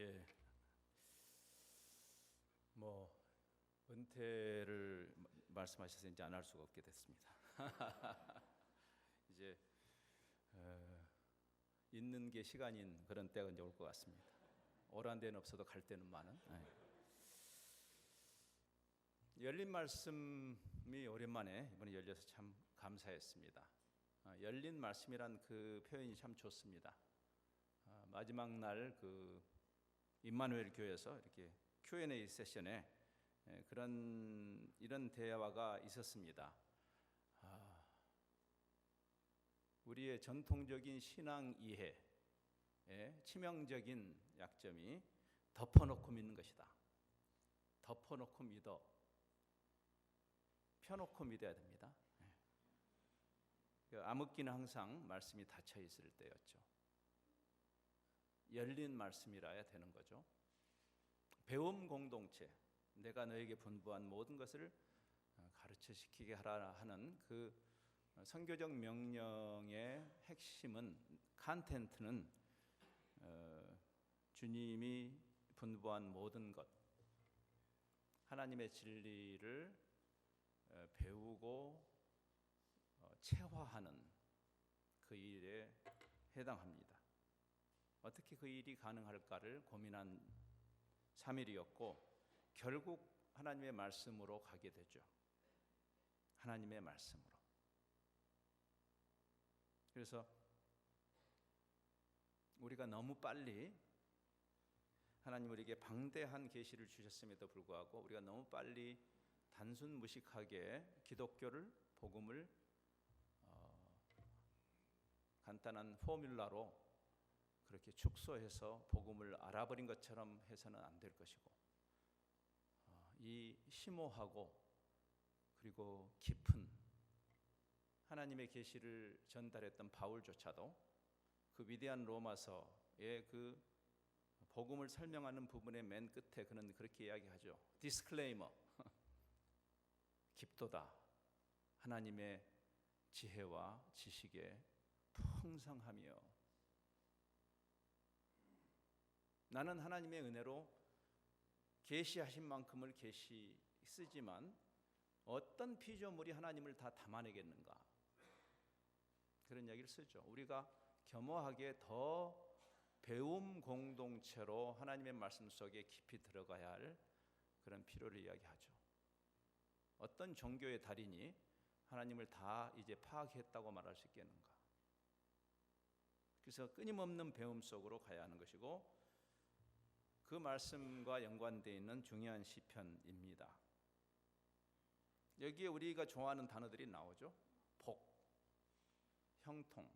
예, 뭐 은퇴를 말씀하셔서 이제 안 할 수가 없게 됐습니다. 이제 있는 게 시간인 그런 때가 이제 올 것 같습니다. 오란 데는 없어도 갈 데는 많은. 열린 말씀이 오랜만에 이번에 열려서 참 감사했습니다. 열린 말씀이란 그 표현이 참 좋습니다. 마지막 날 그 임마누엘 교회에서 이렇게 Q&A 세션에 이런 대화가 있었습니다. 우리의 전통적인 신앙 이해의 치명적인 약점이 덮어놓고 믿는 것이다. 덮어놓고 믿어. 펴놓고 믿어야 됩니다. 암흑기는 항상 말씀이 닫혀 있을 때였죠. 열린 말씀이라야 되는 거죠. 배움 공동체, 내가 너에게 분부한 모든 것을 가르쳐 시키게 하라 하는 그 선교적 명령의 핵심은, 컨텐트는 주님이 분부한 모든 것, 하나님의 진리를 배우고 체화하는 그 일에 해당합니다. 어떻게 그 일이 가능할까를 고민한 3일이었고 결국 하나님의 말씀으로 가게 되죠. 하나님의 말씀으로. 그래서 우리가 너무 빨리 하나님 우리에게 방대한 계시를 주셨음에도 불구하고 우리가 너무 빨리 단순 무식하게 기독교를, 복음을 간단한 포뮬라로 그렇게 축소해서 복음을 알아버린 것처럼 해서는 안 될 것이고, 이 심오하고 그리고 깊은 하나님의 계시를 전달했던 바울조차도 그 위대한 로마서의 그 복음을 설명하는 부분의 맨 끝에 그는 그렇게 이야기하죠. 디스클레이머, 깊도다. 하나님의 지혜와 지식에 풍성하며 나는 하나님의 은혜로 계시하신 만큼을 쓰지만 어떤 피조물이 하나님을 다 담아내겠는가, 그런 이야기를 쓰죠. 우리가 겸허하게 더 배움 공동체로 하나님의 말씀 속에 깊이 들어가야 할 그런 필요를 이야기하죠. 어떤 종교의 달인이 하나님을 다 이제 파악했다고 말할 수 있겠는가. 그래서 끊임없는 배움 속으로 가야 하는 것이고, 그 말씀과 연관되어 있는 중요한 시편입니다. 여기에 우리가 좋아하는 단어들이 나오죠. 복, 형통,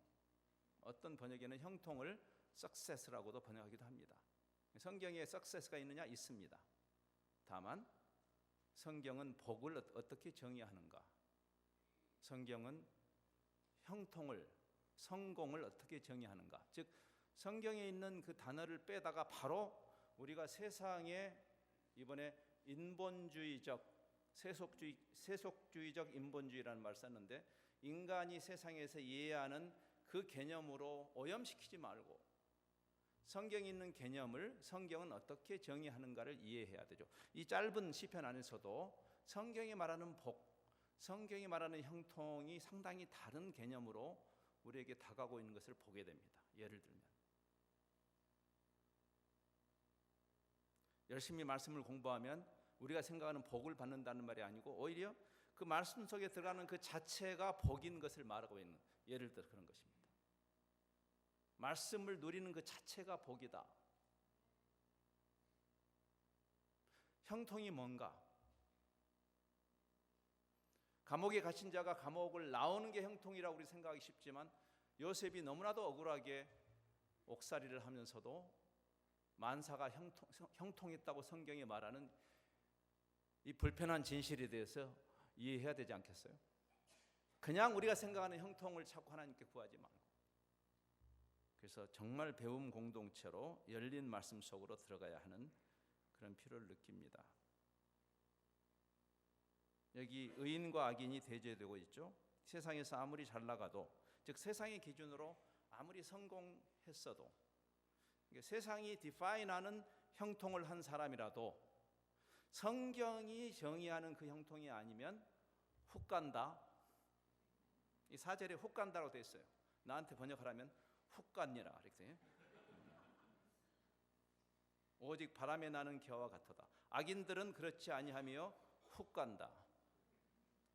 어떤 번역에는 형통을 success라고도 번역하기도 합니다. 성경에 success가 있느냐? 있습니다. 다만 성경은 복을 어떻게 정의하는가? 성경은 형통을, 성공을 어떻게 정의하는가? 즉 성경에 있는 그 단어를 빼다가 바로 우리가 세상에 이번에 인본주의적, 세속주의적 인본주의라는 말을 썼는데, 인간이 세상에서 이해하는 그 개념으로 오염시키지 말고 성경에 있는 개념을 성경은 어떻게 정의하는가를 이해해야 되죠. 이 짧은 시편 안에서도 성경이 말하는 복, 성경이 말하는 형통이 상당히 다른 개념으로 우리에게 다가오고 있는 것을 보게 됩니다. 예를 들면 열심히 말씀을 공부하면 우리가 생각하는 복을 받는다는 말이 아니고 오히려 그 말씀 속에 들어가는 그 자체가 복인 것을 말하고 있는, 예를 들어 그런 것입니다. 말씀을 누리는 그 자체가 복이다. 형통이 뭔가? 감옥에 갇힌 자가 감옥을 나오는 게 형통이라고 우리 생각하기 쉽지만, 요셉이 너무나도 억울하게 옥살이를 하면서도 만사가 형통했다고 성경이 말하는 이 불편한 진실에 대해서 이해해야 되지 않겠어요? 그냥 우리가 생각하는 형통을 자꾸 하나님께 구하지 말고, 그래서 정말 배움 공동체로 열린 말씀 속으로 들어가야 하는 그런 필요를 느낍니다. 여기 의인과 악인이 대조되고 있죠. 세상에서 아무리 잘 나가도, 즉 세상의 기준으로 아무리 성공했어도, 세상이 디파인하는 형통을 한 사람이라도 성경이 정의하는 그 형통이 아니면 훅 간다. 이 4절에 훅 간다라고 되어 있어요. 나한테 번역하라면 훅 갑니다. 이렇게. 오직 바람에 나는 겨와 같도다. 악인들은 그렇지 아니하며 훅 간다.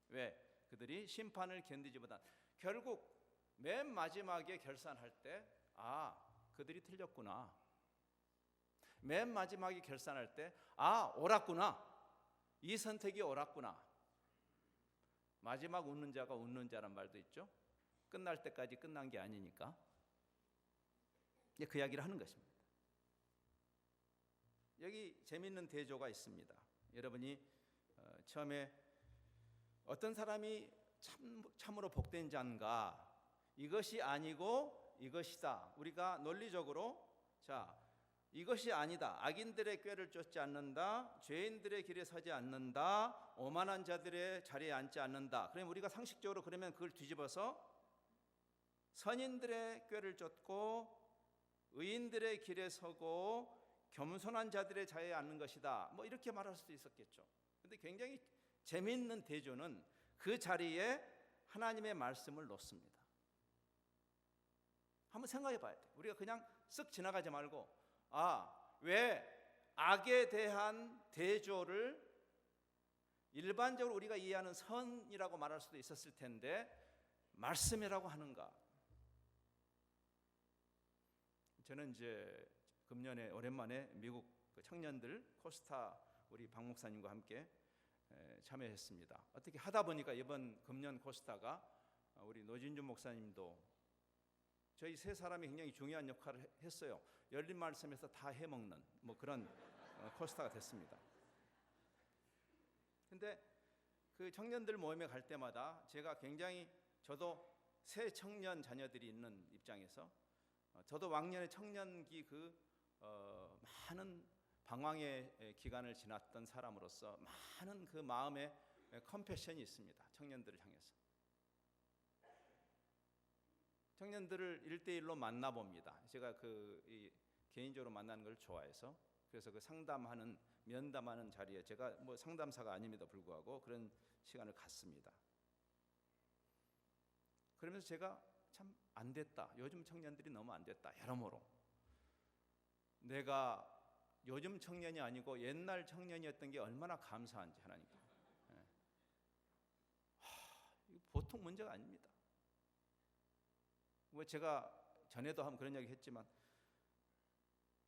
왜? 그들이 심판을 견디지 못한. 결국 맨 마지막에 결산할 때 그들이 틀렸구나. 맨 마지막에 결산할 때 옳았구나. 이 선택이 옳았구나. 마지막 웃는 자가 웃는 자란 말도 있죠. 끝날 때까지 끝난 게 아니니까. 그 이야기를 하는 것입니다. 여기 재미있는 대조가 있습니다. 여러분이 처음에 어떤 사람이 참으로 복된 자인가, 이것이 아니고 이것이다. 우리가 논리적으로 이것이 아니다. 악인들의 꾀를 쫓지 않는다. 죄인들의 길에 서지 않는다. 오만한 자들의 자리에 앉지 않는다. 그러면 우리가 상식적으로 그러면 그걸 뒤집어서 선인들의 꾀를 쫓고 의인들의 길에 서고 겸손한 자들의 자리에 앉는 것이다. 이렇게 말할 수도 있었겠죠. 그런데 굉장히 재미있는 대조는 그 자리에 하나님의 말씀을 놓습니다. 한번 생각해 봐야 돼요. 우리가 그냥 쓱 지나가지 말고 왜 악에 대한 대조를 일반적으로 우리가 이해하는 선이라고 말할 수도 있었을 텐데 말씀이라고 하는가? 저는 이제 금년에 오랜만에 미국 청년들 코스타 우리 박 목사님과 함께 참여했습니다. 어떻게 하다 보니까 이번 금년 코스타가 우리 노진준 목사님도 저희 세 사람이 굉장히 중요한 역할을 했어요. 열린 말씀에서 다 해먹는 그런 코스타가 됐습니다. 근데 그 청년들 모임에 갈 때마다 제가 굉장히 저도 새 청년 자녀들이 있는 입장에서 저도 왕년의 청년기 많은 방황의 기간을 지났던 사람으로서 많은 그 마음에 컴패션이 있습니다. 청년들을 향해서. 청년들을 1대1로 만나봅니다. 제가 개인적으로 만나는 걸 좋아해서 그래서 상담하는 면담하는 자리에 제가 상담사가 아님에도 불구하고 그런 시간을 갖습니다. 그러면서 제가 참 안 됐다. 요즘 청년들이 너무 안 됐다. 여러모로 내가 요즘 청년이 아니고 옛날 청년이었던 게 얼마나 감사한지 하나님께. 보통 문제가 아닙니다. 제가 전에도 한번 그런 이야기 했지만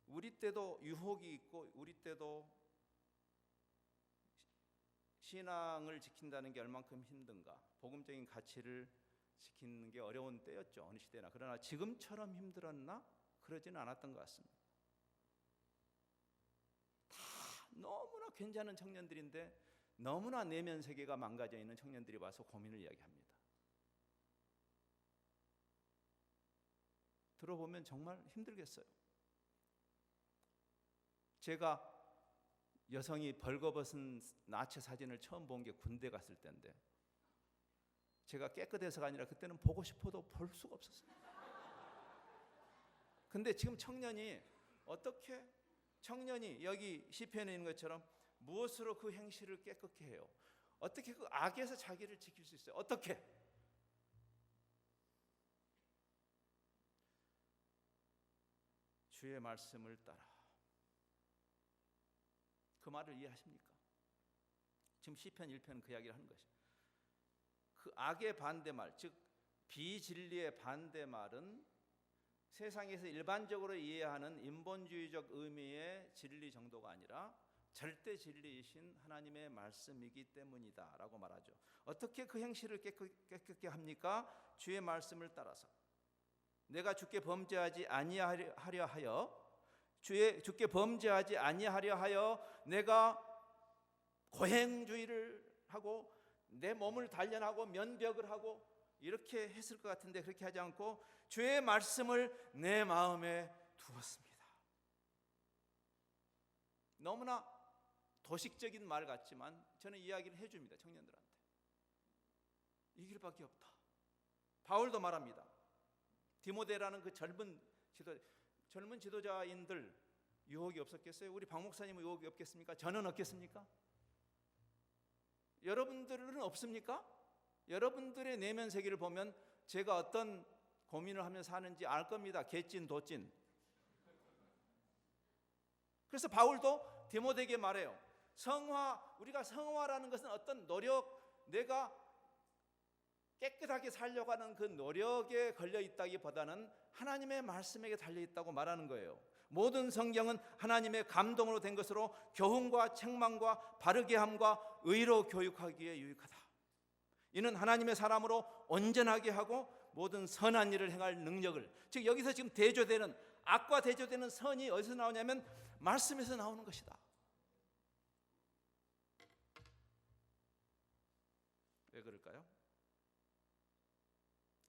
우리 때도 유혹이 있고 우리 때도 신앙을 지킨다는 게 얼만큼 힘든가, 복음적인 가치를 지키는 게 어려운 때였죠. 어느 시대나. 그러나 지금처럼 힘들었나? 그러지는 않았던 것 같습니다. 다 너무나 괜찮은 청년들인데 너무나 내면 세계가 망가져 있는 청년들이 와서 고민을 이야기합니다. 들어보면 정말 힘들겠어요. 제가 여성이 벌거벗은 나체 사진을 처음 본 게 군대 갔을 때인데 제가 깨끗해서가 아니라 그때는 보고 싶어도 볼 수가 없었어요. 근데 지금 청년이 어떻게 여기 시편에 있는 것처럼 무엇으로 그 행실을 깨끗게 해요? 어떻게 그 악에서 자기를 지킬 수 있어요? 어떻게? 주의 말씀을 따라. 그 말을 이해하십니까? 지금 시편 1편은 그 이야기를 하는 것이에요. 그 악의 반대말, 즉 비진리의 반대말은 세상에서 일반적으로 이해하는 인본주의적 의미의 진리 정도가 아니라 절대 진리이신 하나님의 말씀이기 때문이다 라고 말하죠. 어떻게 그 행실을 깨끗게 합니까? 주의 말씀을 따라서. 내가 주께 범죄하지 아니하려 하여 주께 범죄하지 아니하려 하여 내가 고행주의를 하고 내 몸을 단련하고 면벽을 하고 이렇게 했을 것 같은데 그렇게 하지 않고 주의 말씀을 내 마음에 두었습니다. 너무나 도식적인 말 같지만 저는 이야기를 해줍니다. 청년들한테. 이 길밖에 없다. 바울도 말합니다. 디모데라는 그 젊은 지도 젊은 지도자인들 유혹이 없었겠어요? 우리 박 목사님은 유혹이 없겠습니까? 저는 없겠습니까? 여러분들은 없습니까? 여러분들의 내면 세계를 보면 제가 어떤 고민을 하면서 사는지 알 겁니다. 개찐 도찐. 그래서 바울도 디모데에게 말해요. 우리가 성화라는 것은 어떤 노력, 내가 깨끗하게 살려고 하는 그 노력에 걸려 있다기보다는 하나님의 말씀에게 달려 있다고 말하는 거예요. 모든 성경은 하나님의 감동으로 된 것으로 교훈과 책망과 바르게 함과 의로 교육하기에 유익하다. 이는 하나님의 사람으로 온전하게 하고 모든 선한 일을 행할 능력을, 즉 여기서 지금 대조되는, 악과 대조되는 선이 어디서 나오냐면 말씀에서 나오는 것이다. 왜 그럴까요?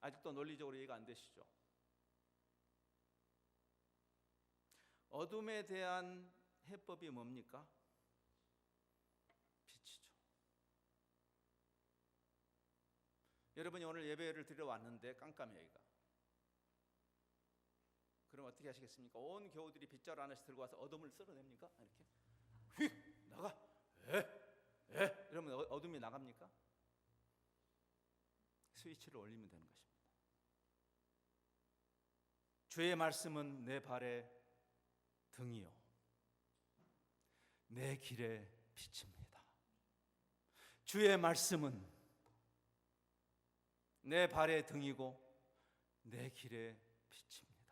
아직도 논리적으로 이해가 안 되시죠? 어둠에 대한 해법이 뭡니까? 빛이죠. 여러분이 오늘 예배를 드리러 왔는데 깜깜해 여기가. 그럼 어떻게 하시겠습니까? 온 교우들이 빗자루 하나씩 들고 와서 어둠을 쓸어냅니까? 이렇게 휙 나가, 이러면 어둠이 나갑니까? 스위치를 올리면 되는 것입니다. 주의 말씀은 내 발의 등이요 내 길의 빛입니다. 주의 말씀은 내 발의 등이고 내 길의 빛입니다.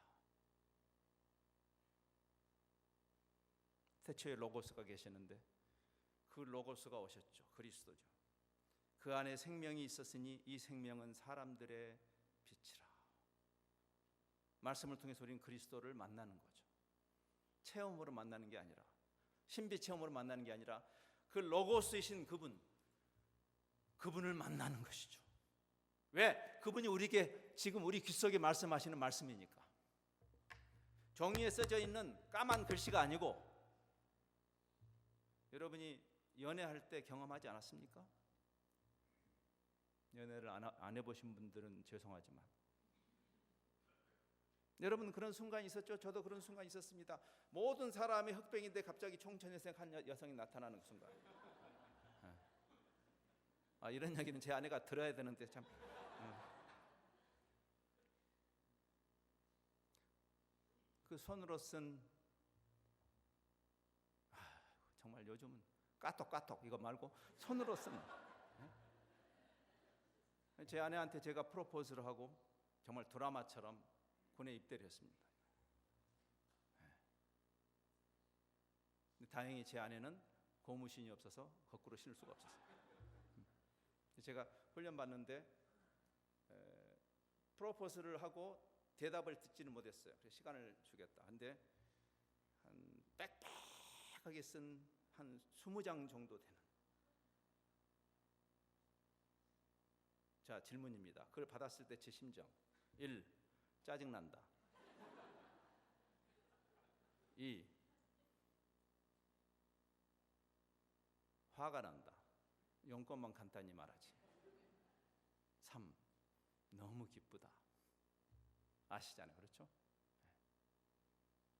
태초에 로고스가 계시는데 그 로고스가 오셨죠. 그리스도죠. 그 안에 생명이 있었으니 이 생명은 사람들의 빛이라. 말씀을 통해서 우리는 그리스도를 만나는 거죠. 체험으로 만나는 게 아니라, 신비 체험으로 만나는 게 아니라 그 로고스이신 그분을 만나는 것이죠. 왜? 그분이 우리에게 지금 우리 귀 속에 말씀하시는 말씀이니까. 종이에 써져 있는 까만 글씨가 아니고, 여러분이 연애할 때 경험하지 않았습니까? 연애를 안 해보신 분들은 죄송하지만 여러분 그런 순간이 있었죠? 저도 그런 순간이 있었습니다. 모든 사람이 흑백인데 갑자기 총천여색 한 여성이 나타나는 그 순간. 이런 이야기는 제 아내가 들어야 되는데 참. 그 손으로 쓴 정말 요즘은 까톡 이거 말고 손으로 쓴 제 아내한테 제가 프로포즈를 하고 정말 드라마처럼 군에 입대를 했습니다. 다행히 제 아내는 고무신이 없어서 거꾸로 신을 수가 없었어요. 제가 훈련 받는데 프로포즈를 하고 대답을 듣지는 못했어요. 그래서 시간을 주겠다. 근데 한 빽빽하게 쓴 한 20장 정도 되는. 자, 질문입니다. 그걸 받았을 때 제 심정. 1. 짜증난다. 2. 화가 난다. 용건만 간단히 말하지. 3. 너무 기쁘다. 아시잖아요. 그렇죠?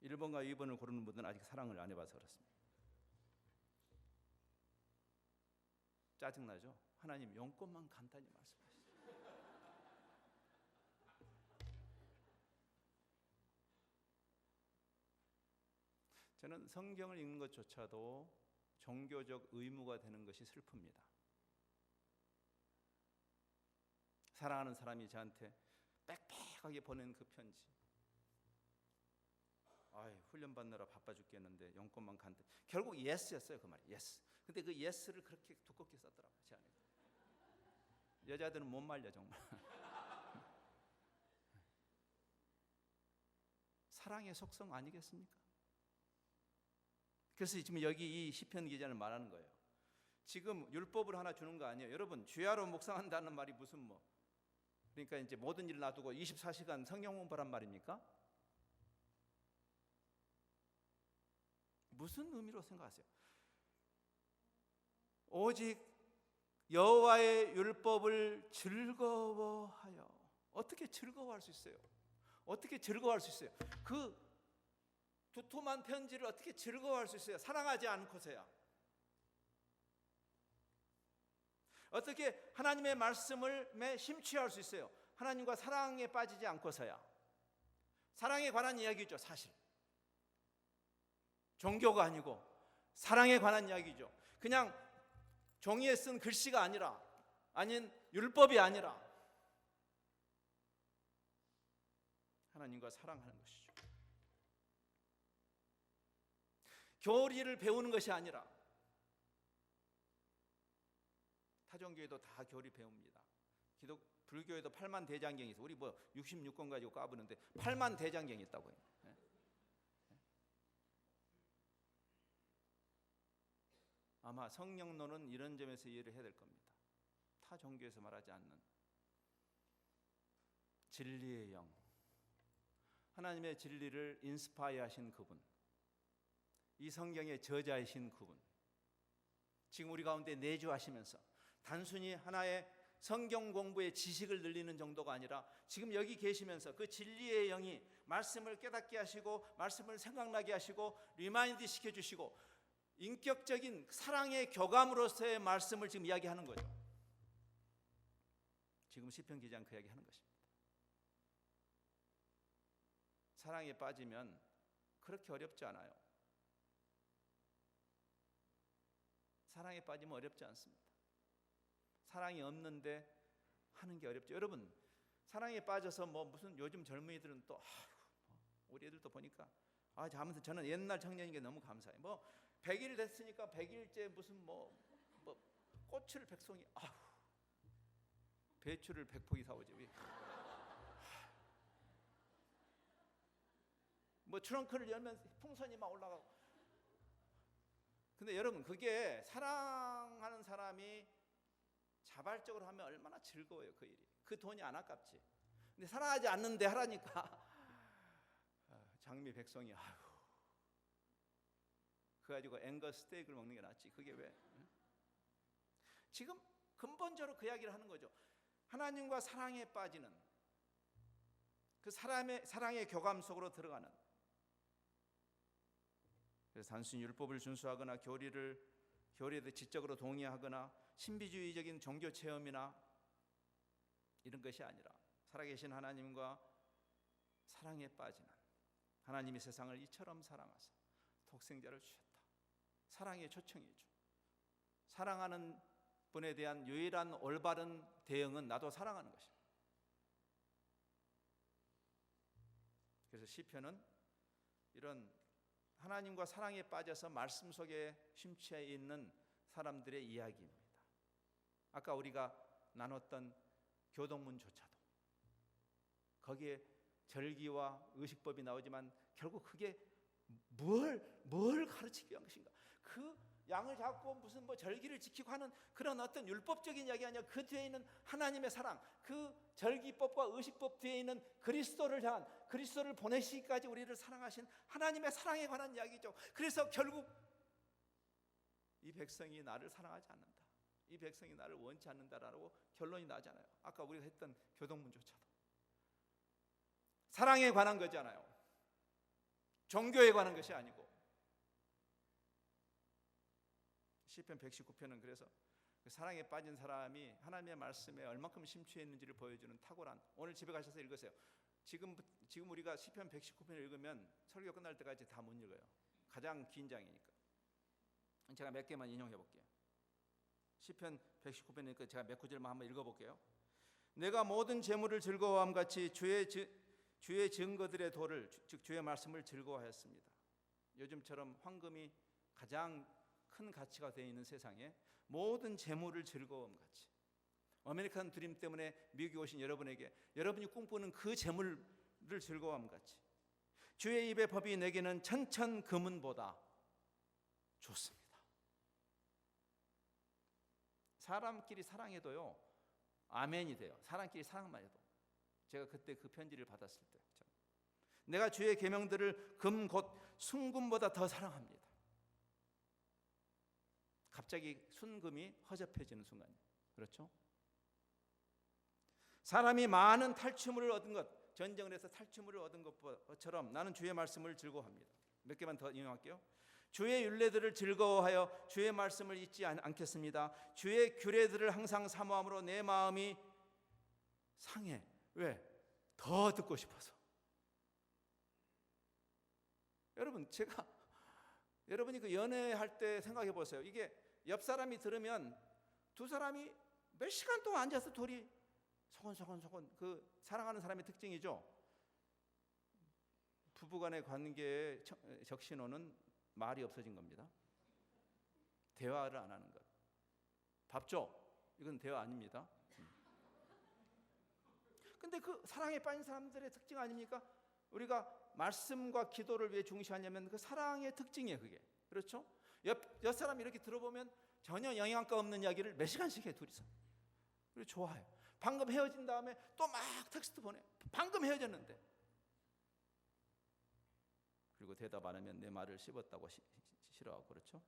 1번과 2번을 고르는 분들은 아직 사랑을 안 해봐서 그렇습니다. 짜증나죠? 하나님 용건만 간단히 말씀하시죠. 저는 성경을 읽는 것조차도 종교적 의무가 되는 것이 슬픕니다. 사랑하는 사람이 저한테 빽빽하게 보낸 그 편지. 훈련 받느라 바빠 죽겠는데 용건만 간다. 결국 예스였어요. 그 말이 예스. 근데 그 예스를 그렇게 두껍게 썼더라고요. 제 아내가. 여자들은 못 말려 정말. 사랑의 속성 아니겠습니까? 그래서 지금 여기 이 시편 기자는 말하는 거예요. 지금 율법을 하나 주는 거 아니에요. 여러분 주야로 묵상한다는 말이 무슨 그러니까 이제 모든 일을 놔두고 24시간 성경 공부란 말입니까? 무슨 의미로 생각하세요? 오직 여호와의 율법을 즐거워하여. 어떻게 즐거워할 수 있어요? 어떻게 즐거워할 수 있어요? 그 두툼한 편지를 어떻게 즐거워할 수 있어요? 사랑하지 않고서야. 어떻게 하나님의 말씀을 심취할 수 있어요? 하나님과 사랑에 빠지지 않고서야. 사랑에 관한 이야기죠, 사실. 종교가 아니고 사랑에 관한 이야기죠. 그냥 종이에 쓴 글씨가 아니라, 아닌 율법이 아니라 하나님과 사랑하는 것이죠. 교리를 배우는 것이 아니라, 타종교에도 다 교리 배웁니다. 불교에도 8만 대장경이 있어. 우리 뭐 66권 가지고 까부는데 8만 대장경이 있다고요. 아마 성령론은 이런 점에서 이해를 해야 될 겁니다. 타 종교에서 말하지 않는 진리의 영, 하나님의 진리를 인스파이어 하신 그분, 이 성경의 저자이신 그분, 지금 우리 가운데 내주하시면서 단순히 하나의 성경 공부의 지식을 늘리는 정도가 아니라 지금 여기 계시면서 그 진리의 영이 말씀을 깨닫게 하시고 말씀을 생각나게 하시고 리마인드 시켜주시고 인격적인 사랑의 교감으로서의 말씀을 지금 이야기하는 거죠. 지금 시편 기자는 그 이야기하는 것입니다. 사랑에 빠지면 그렇게 어렵지 않아요. 사랑에 빠지면 어렵지 않습니다. 사랑이 없는데 하는 게 어렵죠. 여러분, 사랑에 빠져서 뭐 무슨 요즘 젊은이들은 또 우리 애들도 보니까 아무튼 저는 옛날 청년인 게 너무 감사해요. 뭐 100일 됐으니까 100일째 무슨 뭐 꽃을 100송이, 배추를 100포기 사오지. 뭐 트렁크를 열면 풍선이 막 올라가고. 근데 여러분, 그게 사랑하는 사람이 자발적으로 하면 얼마나 즐거워요, 그 일이. 그 돈이 안 아깝지. 근데 사랑하지 않는데 하라니까 장미 100송이, 그거 가지고 앵거스 스테이크를 먹는 게 낫지. 그게 왜? 지금 근본적으로 그 이야기를 하는 거죠. 하나님과 사랑에 빠지는, 그 사랑의 교감 속으로 들어가는. 그래서 단순히 율법을 준수하거나 교리에 지적으로 동의하거나 신비주의적인 종교 체험이나 이런 것이 아니라 살아계신 하나님과 사랑에 빠지는, 하나님이 세상을 이처럼 사랑하사 독생자를 주셨다. 사랑의 초청이죠. 사랑하는 분에 대한 유일한 올바른 대응은 나도 사랑하는 것입니다. 그래서 시편은 이런 하나님과 사랑에 빠져서 말씀 속에 심취해 있는 사람들의 이야기입니다. 아까 우리가 나눴던 교동문조차도 거기에 절기와 의식법이 나오지만 결국 그게 뭘 가르치기 위한 것인가? 그 양을 잡고 무슨 뭐 절기를 지키고 하는 그런 어떤 율법적인 이야기 아니라 그 뒤에 있는 하나님의 사랑, 그 절기법과 의식법 뒤에 있는 그리스도를 향한, 그리스도를 보내시기까지 우리를 사랑하신 하나님의 사랑에 관한 이야기죠. 그래서 결국 이 백성이 나를 사랑하지 않는다, 이 백성이 나를 원치 않는다라고 결론이 나잖아요. 아까 우리가 했던 교동문조차도 사랑에 관한 거잖아요. 종교에 관한 것이 아니고. 시편 119편은 그래서 그 사랑에 빠진 사람이 하나님의 말씀에 얼만큼 심취해 있는지를 보여주는 탁월한, 오늘 집에 가셔서 읽으세요. 지금 우리가 시편 119편을 읽으면 설교 끝날 때까지 다 못 읽어요. 가장 긴 장이니까. 제가 몇 개만 인용해 볼게요. 시편 119편이니까 제가 몇 구절만 한번 읽어볼게요. 내가 모든 재물을 즐거워함 같이 주의 증거들의 도를, 즉 주의 말씀을 즐거워하였습니다. 요즘처럼 황금이 가장 큰 가치가 되어 있는 세상에 모든 재물을 즐거움 같이, 아메리칸 드림 때문에 미국에 오신 여러분에게 여러분이 꿈꾸는 그 재물을 즐거움 같이 주의 입의 법이 내게는 천천 금은보다 좋습니다. 사람끼리 사랑해도요 아멘이 돼요. 사람끼리 사랑만 해도. 제가 그때 그 편지를 받았을 때 내가 주의 계명들을 금 곧 순금보다 더 사랑합니다. 갑자기 순금이 허접해지는 순간이에요. 그렇죠? 사람이 많은 탈취물을 얻은 것, 전쟁을 해서 탈취물을 얻은 것처럼 나는 주의 말씀을 즐거워합니다. 몇 개만 더 인용할게요. 주의 율례들을 즐거워하여 주의 말씀을 잊지 않겠습니다. 주의 규례들을 항상 사모함으로 내 마음이 상해. 왜? 더 듣고 싶어서. 여러분, 여러분이 그 연애할 때 생각해 보세요. 이게 옆 사람이 들으면 두 사람이 몇 시간 동안 앉아서 둘이 소곤소곤 그 사랑하는 사람의 특징이죠. 부부간의 관계의 적신호는 말이 없어진 겁니다. 대화를 안 하는 것. 밥 줘. 이건 대화 아닙니다. 근데 그 사랑에 빠진 사람들의 특징 아닙니까? 우리가 말씀과 기도를 왜 중시하냐면 그 사랑의 특징이에요, 그게. 그렇죠? 옆 사람이 이렇게 들어보면 전혀 영양가 없는 이야기를 몇 시간씩 해, 둘이서. 그리고 좋아해요. 방금 헤어진 다음에 또 막 텍스트 보내. 방금 헤어졌는데. 그리고 대답 안 하면 내 말을 씹었다고 싫어하고, 그렇죠?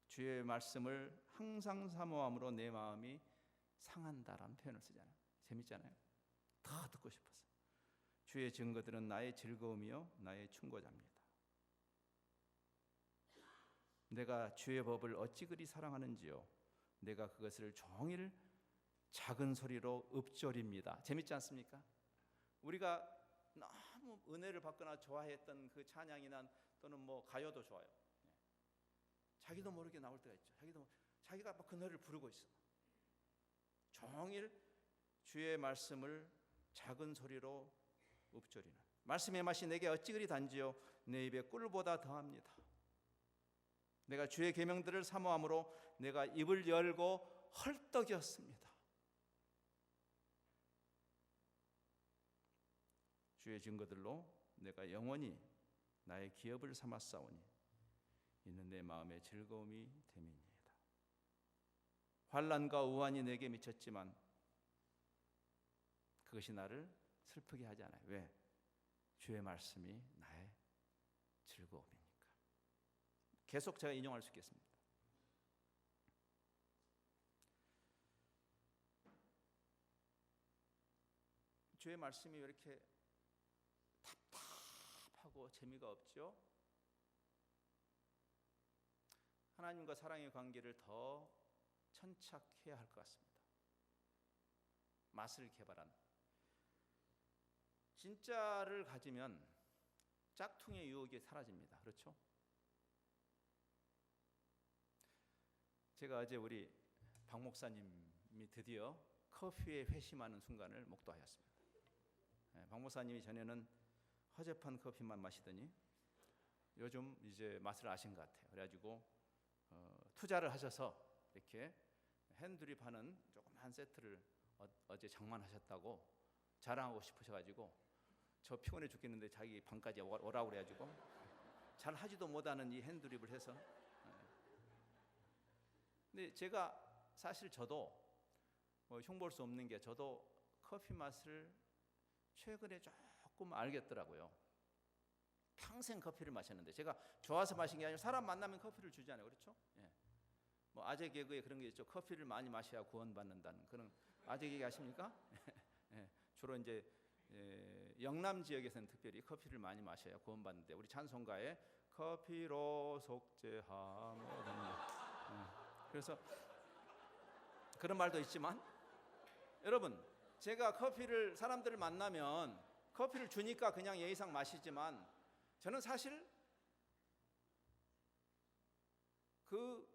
주의 말씀을 항상 사모함으로 내 마음이 상한다라는 표현을 쓰잖아요. 재밌잖아요. 더 듣고 싶어서. 주의 증거들은 나의 즐거움이요 나의 충고자입니다. 내가 주의 법을 어찌 그리 사랑하는지요. 내가 그것을 종일 작은 소리로 읊조립니다. 재밌지 않습니까? 우리가 너무 은혜를 받거나 좋아했던 그 찬양이나 또는 뭐 가요도 좋아요. 자기도 모르게 나올 때가 있죠. 자기가 막 그 노래를 부르고 있어. 종일 주의 말씀을 작은 소리로 읊조리는 말씀의 맛이 내게 어찌 그리 단지요 내 입에 꿀보다 더합니다. 내가 주의 계명들을 사모함으로 내가 입을 열고 헐떡이었습니다. 주의 증거들로 내가 영원히 나의 기업을 삼았사오니 이는 내 마음의 즐거움이 됨이니이다. 환난과 우환이 내게 미쳤지만 그것이 나를 슬프게 하지 않아요. 왜? 주의 말씀이 나의 즐거움이니까. 계속 제가 인용할 수 있겠습니다. 주의 말씀이 왜 이렇게 답답하고 재미가 없죠? 하나님과 사랑의 관계를 더 천착해야 할 것 같습니다. 맛을 개발한. 진짜를 가지면 짝퉁의 유혹이 사라집니다. 그렇죠? 제가 어제 우리 박 목사님이 드디어 커피에 회심하는 순간을 목도하였습니다. 박 목사님이 전에는 허접한 커피만 마시더니 요즘 이제 맛을 아신 것 같아요. 그래가지고 투자를 하셔서 이렇게 핸드립하는 조그만 세트를 어제 장만하셨다고 자랑하고 싶으셔가지고 저 피곤해 죽겠는데 자기 방까지 오라고 그래가지고 잘 하지도 못하는 이 핸드립을 해서. 근데 제가 사실 저도 뭐 흉볼 수 없는 게 저도 커피 맛을 최근에 조금 알겠더라고요. 평생 커피를 마셨는데 제가 좋아서 마신 게 아니라 사람 만나면 커피를 주잖아요. 그렇죠? 예. 뭐 아재 개그에 그런 게 있죠. 커피를 많이 마셔야 구원받는다는 그런 아재 개그 아십니까? 예. 주로 이제 영남 지역에서는 특별히 커피를 많이 마셔야 구원받는데 우리 찬송가에 커피로 속죄함 그래서 그런 말도 있지만 여러분 제가 커피를 사람들을 만나면 커피를 주니까 그냥 예의상 마시지만 저는 사실 그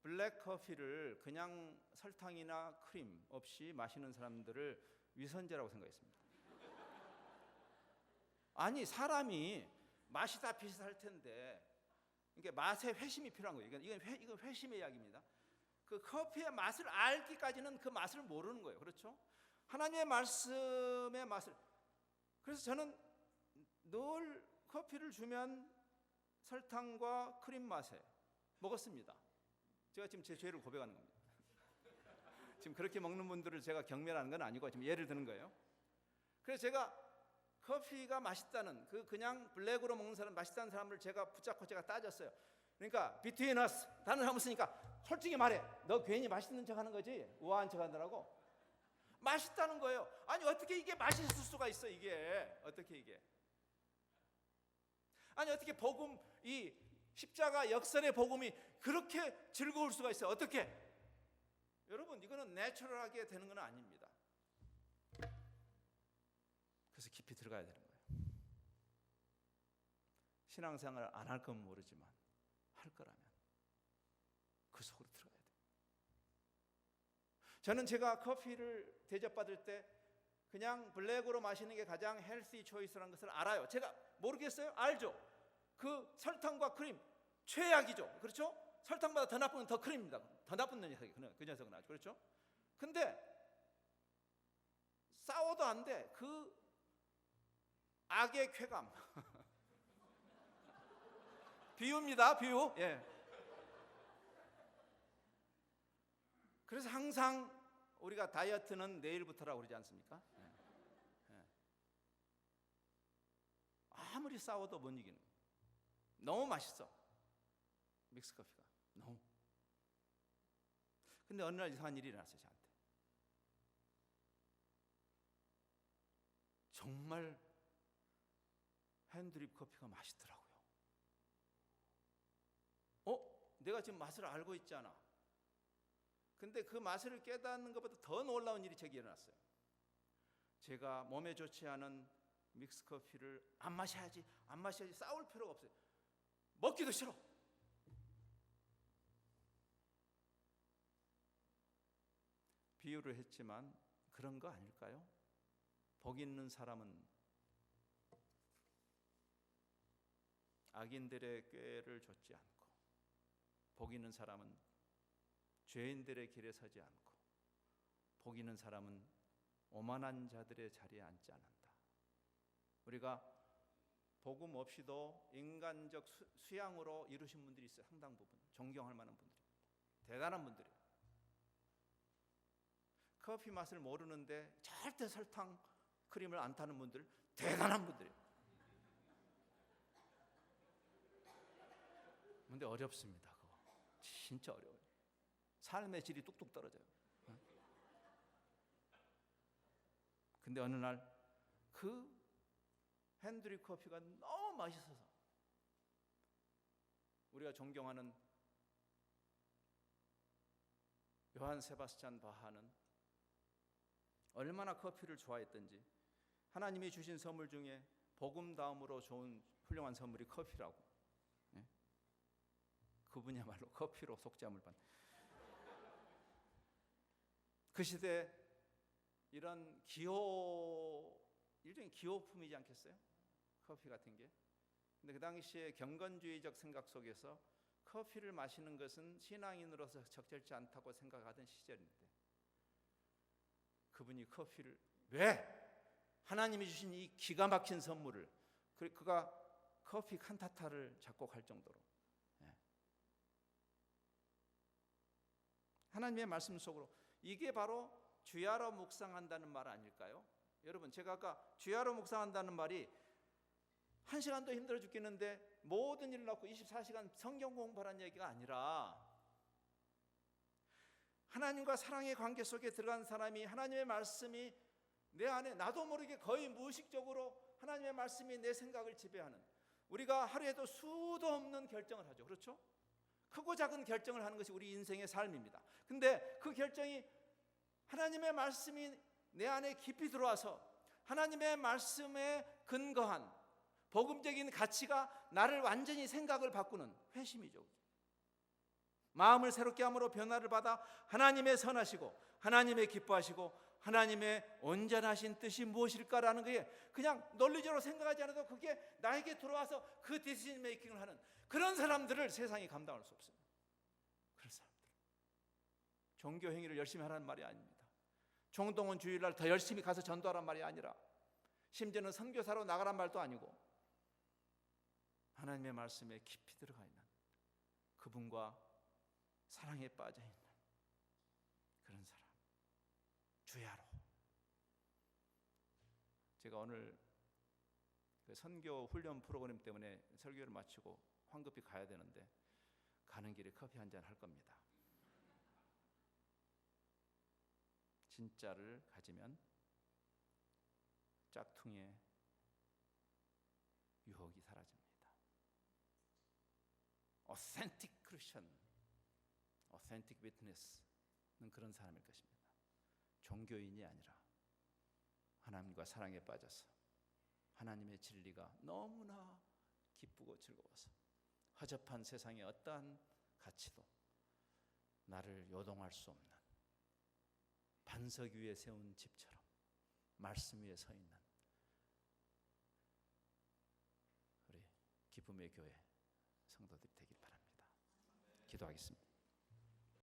블랙 커피를 그냥 설탕이나 크림 없이 마시는 사람들을 위선자라고 생각했습니다. 아니 사람이 맛이 다 비슷할 텐데 이게 맛의 회심이 필요한 거예요. 이건 회심의 이야기입니다. 그 커피의 맛을 알기까지는 그 맛을 모르는 거예요. 그렇죠? 하나님의 말씀의 맛을. 그래서 저는 늘 커피를 주면 설탕과 크림 맛에 먹었습니다. 제가 지금 제 죄를 고백하는 겁니다. 지금 그렇게 먹는 분들을 제가 경멸하는 건 아니고 지금 예를 드는 거예요. 그래서 제가 커피가 맛있다는 그냥 블랙으로 먹는 사람 맛있다는 사람을 제가 붙잡고 제가 따졌어요. 그러니까 between us 다른 사람 쓰니까 솔직히 말해 너 괜히 맛있는 척하는 거지 우아한 척하느라고 맛있다는 거예요. 아니 어떻게 이게 맛있을 수가 있어 이게 어떻게 이게 아니 어떻게 복음, 이 십자가 역선의 복음이 그렇게 즐거울 수가 있어요? 어떻게? 여러분, 이거는 내추럴하게 되는 건 아닙니다. 그래서 깊이 들어가야 되는 거예요. 신앙생활을 안 할 건 모르지만 할 거라면 그 속으로 들어가야 돼요. 저는 제가 커피를 대접받을 때 그냥 블랙으로 마시는 게 가장 헬시 초이스라는 것을 알아요. 제가 모르겠어요? 알죠? 그 설탕과 크림 최악이죠. 그렇죠? 설탕보다 더 나쁜 건 더 크림입니다. 더 나쁜 녀석이 그 녀석은 아주. 그렇죠? 근데 싸워도 안 돼. 그 악의 쾌감. 비유입니다. 비유. 예. 그래서 항상 우리가 다이어트는 내일부터라고 그러지 않습니까? 예. 예. 아무리 싸워도 못 이기는 거예요. 너무 맛있어. 믹스커피가 너무. 근데 어느 날 이상한 일이 일어났어요. 저한테. 정말 핸드립 커피가 맛있더라고요. 내가 지금 맛을 알고 있잖아. 근데 그 맛을 깨닫는 것보다 더 놀라운 일이 제게 일어났어요. 제가 몸에 좋지 않은 믹스커피를 안 마셔야지 싸울 필요가 없어요. 먹기도 싫어. 비유를 했지만 그런 거 아닐까요? 복 있는 사람은 악인들의 꾀를 좇지 않고, 복 있는 사람은 죄인들의 길에 서지 않고, 복 있는 사람은 오만한 자들의 자리에 앉지 않는다. 우리가 복음 없이도 인간적 수양으로 이루신 분들이 있어요. 상당 부분 존경할 만한 분들입니다. 대단한 분들이에요. 커피 맛을 모르는데 절대 설탕, 크림을 안 타는 분들 대단한 분들이에요. 근데 어렵습니다. 그거 진짜 어려워요. 삶의 질이 뚝뚝 떨어져요. 근데 어느 날 그 핸드립 커피가 너무 맛있어서 우리가 존경하는 요한 세바스찬 바하는 얼마나 커피를 좋아했던지 하나님이 주신 선물 중에 복음 다음으로 좋은 훌륭한 선물이 커피라고. 예? 그분이야말로 커피로 속죄함을 받는. 그 시대 이런 일종의 기호품이지 않겠어요? 커피 같은 게. 근데 그 당시에 경건주의적 생각 속에서 커피를 마시는 것은 신앙인으로서 적절치 않다고 생각하던 시절인데 그분이 커피를 왜? 하나님이 주신 이 기가 막힌 선물을 그가 커피 칸타타를 작곡할 정도로 하나님의 말씀 속으로 이게 바로 주야로 묵상한다는 말 아닐까요? 여러분 제가 아까 주야로 묵상한다는 말이 1시간도 힘들어 죽겠는데 모든 일을 놓고 24시간 성경 공부하라는 얘기가 아니라 하나님과 사랑의 관계 속에 들어간 사람이 하나님의 말씀이 내 안에 나도 모르게 거의 무의식적으로 하나님의 말씀이 내 생각을 지배하는, 우리가 하루에도 수도 없는 결정을 하죠. 그렇죠? 크고 작은 결정을 하는 것이 우리 인생의 삶입니다. 근데 그 결정이 하나님의 말씀이 내 안에 깊이 들어와서 하나님의 말씀에 근거한 복음적인 가치가 나를 완전히 생각을 바꾸는 회심이죠. 마음을 새롭게 함으로 변화를 받아 하나님의 선하시고 하나님의 기뻐하시고 하나님의 온전하신 뜻이 무엇일까라는 거에 그냥 논리적으로 생각하지 않아도 그게 나에게 들어와서 그 디시전 메이킹을 하는 그런 사람들을 세상이 감당할 수 없어요. 그런 사람들. 종교 행위를 열심히 하라는 말이 아닙니다. 총동원 주일날 더 열심히 가서 전도하란 말이 아니라 심지어는 선교사로 나가란 말도 아니고 하나님의 말씀에 깊이 들어가 있는 그분과 사랑에 빠져 있는 그런 사람. 주야로. 제가 오늘 그 선교 훈련 프로그램 때문에 설교를 마치고 황급히 가야 되는데 가는 길에 커피 한잔 할 겁니다. 진짜를 가지면 짝퉁의 유혹이 사라집니다. authentic Christian, authentic witness는 그런 사람일 것입니다. 종교인이 아니라 하나님과 사랑에 빠져서 하나님의 진리가 너무나 기쁘고 즐거워서 허접한 세상의 어떠한 가치도 나를 요동할 수 없는 반석 위에 세운 집처럼 말씀 위에 서 있는 우리 기쁨의 교회 성도들이 되길 바랍니다. 기도하겠습니다.